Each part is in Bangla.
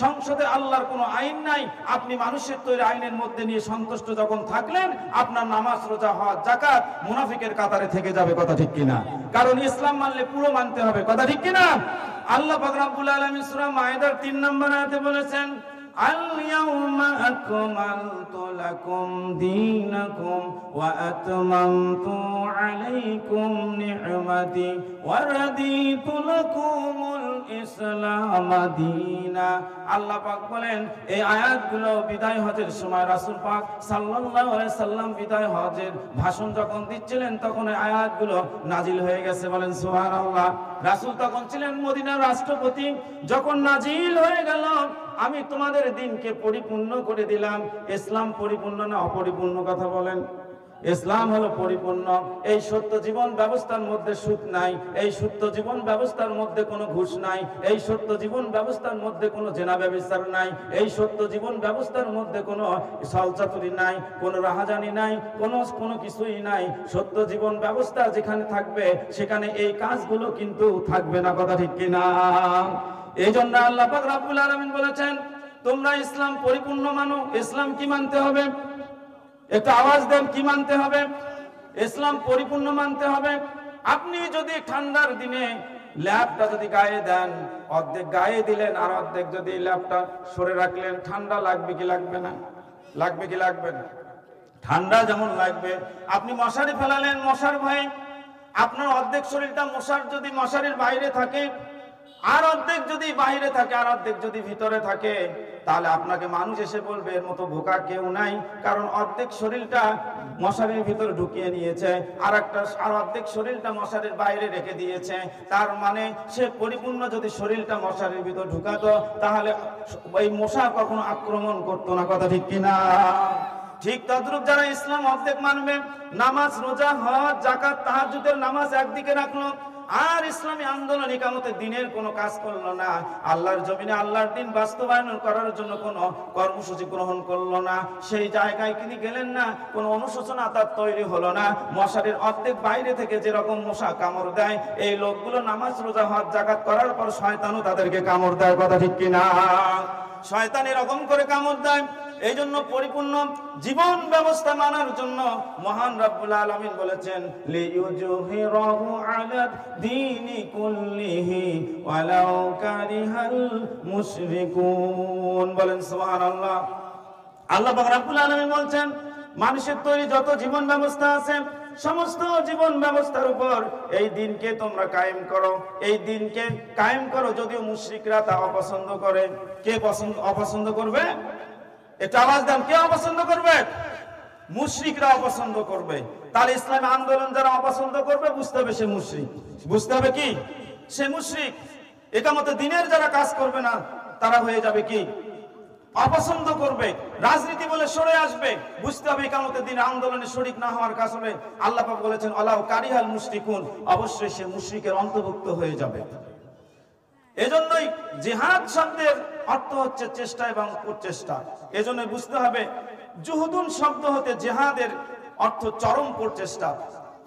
সংসদে আল্লাহর কোনো আইন নাই, আপনি মানুষের তৈরি আইনের মধ্যে নিয়ে সন্তুষ্ট যখন থাকলেন, আপনার নামাজ, রোজা, হজ, যাকাত মুনাফিকের কাতারে থেকে যাবে। কথা ঠিক কিনা? কারণ ইসলাম মানলে পুরো মানতে হবে। কথা ঠিক কিনা? আল্লাহ পাক রব্বুল আলামিন সূরা মায়েদার 3 নম্বর আয়াতে বলেছেন, আল-ইয়াউমা আকমালতু লাকুম দীনাকুম ওয়া আতমামতু আলাইকুম নি'মাতি ওয়া রাদিতু লাকুমুল ইসলাম দীনা। আল্লাহ পাক বলেন, এই আয়াতগুলো বিদায় হজের সময় রাসূল পাক সাল্লাল্লাহু আলাইহি সাল্লাম বিদায় হজের ভাষণ যখন দিচ্ছিলেন, তখন এই আয়াতগুলো নাজিল হয়ে গেছে। বলেন সুবহানাল্লাহ। রাসূল তখন ছিলেন মদিনার রাষ্ট্রপতি। যখন নাজিল হয়ে গেল, আমি তোমাদের দিনকে পরিপূর্ণ করে দিলাম। ইসলাম পরিপূর্ণ না অপরিপূর্ণ? কথা বলেন। ইসলাম হলো পরিপূর্ণ। এই সত্য জীবন ব্যবস্থার মধ্যে সুদ নাই, এই সত্য জীবন ব্যবস্থার মধ্যে কোনো ঘুষ নাই, এই সত্য জীবন ব্যবস্থার মধ্যে কোনো জেনা ব্যভিচার নাই, এই সত্য জীবন ব্যবস্থার মধ্যে কোনো ছলচাতুরি নাই, কোনো রাহাজানি নাই, কোনো কিছুই নাই। সত্য জীবন ব্যবস্থা যেখানে থাকবে, সেখানে এই কাজগুলো কিন্তু থাকবে না। কথা ঠিক কিনা? এই জন্য আল্লাহ পাক রব্বুল আলামিন বলেছেন, তোমরা ইসলাম পরিপূর্ণ মানো। ইসলাম কি মানতে হবে? একটু আওয়াজ দেন, কি মানতে হবে? ইসলাম পরিপূর্ণ মানতে হবে। আপনি যদি ঠান্ডার দিনে ল্যাপটা যদি গায়ে দেন, অর্ধেক গায়ে দিলেন আর অর্ধেক যদি ল্যাপটা সরে রাখলেন, ঠান্ডা লাগবে কি লাগবে না? লাগবে কি লাগবে না? ঠান্ডা যেমন লাগবে। আপনি মশারি ফেলালেন, মশার ভয়ে আপনার অর্ধেক শরীরটা মশারির বাইরে থাকে, আর অর্ধেক যদি বাইরে থাকে, আর অর্ধেক যদি ভিতরে থাকে, তাহলে আপনাকে মানুষ এসে বলবে এর মতো বোকা কেউ নাই। কারণ অর্ধেক শরীরটা মশারির ভিতরে ঢুকিয়ে নিয়েছে, আর অর্ধেক শরীরটা মশারির বাইরে রেখে দিয়েছে। তার মানে সে পরিপূর্ণ যদি শরীরটা মশারির ভিতর ঢুকাতো, তাহলে ওই মশা কখনো আক্রমণ করতো না। কথা ঠিক কিনা? ঠিক তদ্রূপ যারা ইসলাম অর্ধেক মানবে, নামাজ, রোজা, হজ, যাকাত, তাহাজ্জুদের নামাজ একদিকে রাখলো, আর ইসলামী আন্দোলন ইকামতের দিনের কোনো কাজ করলো না, আল্লাহর জমিনে আল্লাহর দিন বাস্তবায়ন করার জন্য কোনো কর্মসূচি গ্রহণ করলো না, সেই জায়গায় তিনি গেলেন না, কোনো অনুশোচনা তার তৈরি হলো না। মশারির অর্ধেক বাইরে থেকে যেরকম মশা কামড় দেয়, এই লোকগুলো নামাজ, রোজা, হজ, যাকাত করার পর শয়তানও তাদেরকে কামড় দেয়। কথা ঠিক কিনা? শয়তান এরকম করে কামড় দেয়। এই জন্য পরিপূর্ণ জীবন ব্যবস্থা মানার জন্য মহান রব্বুল আলামিন বলেছেন, লিইউযহিরাহু আলা দীনি কুল্লিহি ওয়ালাউ কারিহাল মুশরিকুন। বলেন সুবহানাল্লাহ। আল্লাহ পাক রব্বুল আলামিন বলেন, মানুষের তৈরি যত জীবন ব্যবস্থা আছে, সমস্ত জীবন ব্যবস্থার উপর এই দিনকে তোমরা কায়েম করো। এই দিনকে কায়েম করো, যদিও মুশরিকরা তা অপছন্দ করে। কে অপছন্দ করবে? এটা আওয়াজ দেন, কে অপছন্দ করবে? মুশরিকরা অপছন্দ করবে। তাহলে ইসলামী আন্দোলন যারা অপছন্দ করবে, বুঝতে হবে সে মুশরিক। বুঝতে হবে কি? সে মুশরিক। ইকামতে দিনের যারা কাজ করবে না, তারা হয়ে যাবে কি? অপছন্দ করবে, রাজনীতি বলে সরে আসবে। বুঝতে হবে ইকামতে দিন আন্দোলনে শরীক না হওয়ার কাজ হবে। আল্লাহ পাক বলেছেন, আলাউ কারিহাল মুশরিকুন, অবশ্যই সে মুশরিকের অন্তর্ভুক্ত হয়ে যাবে। এজন্যই জিহাদ শব্দের অর্থ হচ্ছে চেষ্টা এবং প্রচেষ্টা। এজন্য বুঝতে হবে, জুহুদুন শব্দ হতে জিহাদের অর্থ চরম প্রচেষ্টা।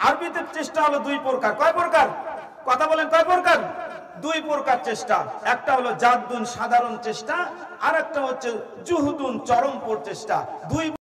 আরবিতে চেষ্টা হলো দুই প্রকার। কয় প্রকার? কথা বলেন, কয় প্রকার? দুই প্রকার চেষ্টা। একটা হলো জাদ্দুন, সাধারণ চেষ্টা, আর একটা হচ্ছে জুহুদুন, চরম প্রচেষ্টা। দুই